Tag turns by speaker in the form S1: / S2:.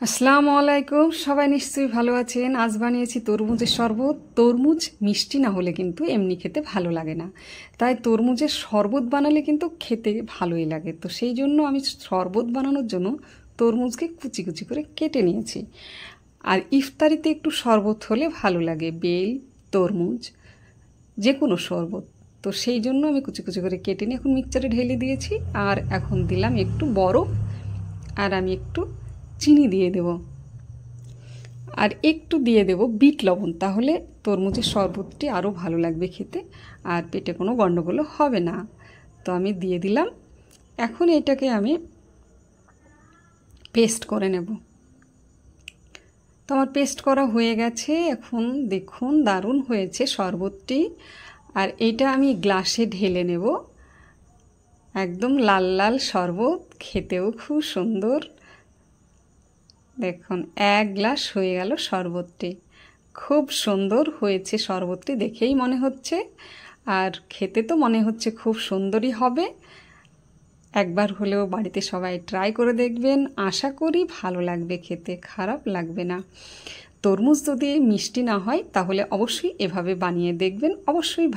S1: আসসালামু আলাইকুম, সবাই নিশ্চয়ই ভালো আছেন। আজ বানিয়েছি তরমুজের শরবত। তরমুজ মিষ্টি না হলে কিন্তু এমনি খেতে ভালো লাগে না, তাই তরমুজের শরবত বানালে কিন্তু খেতে ভালোই লাগে। তো সেই জন্য আমি শরবত বানানোর জন্য তরমুজকে কুচি কুচি করে কেটে নিয়েছি। আর ইফতারিতে একটু শরবত হলে ভালো লাগে, বেল, তরমুজ, যে কোনো শরবত। তো সেই জন্য আমি কুচি কুচি করে কেটে নিয়ে এখন মিক্সচারে ঢেলে দিয়েছি। আর এখন দিলাম একটু বরফ, আর আমি একটু চিনি দিয়ে দেব, আর একটু দিয়ে দেব বিট লবণ। তাহলে তরমুজের শরবতটি আরও ভালো লাগবে খেতে, আর পেটে কোনো গণ্ডগোলও হবে না। তো আমি দিয়ে দিলাম। এখন এটাকে আমি পেস্ট করে নেব। তো আমার পেস্ট করা হয়ে গেছে। এখন দেখুন দারুণ হয়েছে শরবতটি। আর এইটা আমি গ্লাসে ঢেলে নেব। একদম লাল লাল শরবত, খেতেও খুব সুন্দর। দেখুন এক গ্লাস হয়ে গেল শরবতটি। খুব সুন্দর হয়েছে শরবতটি, দেখেই মনে হচ্ছে, আর খেতে তো মনে হচ্ছে খুব সুন্দরই হবে। একবার হলেও বাড়িতে সবাই ট্রাই করে দেখবেন, আশা করি ভালো লাগবে খেতে, খারাপ লাগবে না। তরমুজ যদি মিষ্টি না হয় তাহলে অবশ্যই এভাবে বানিয়ে দেখবেন, অবশ্যই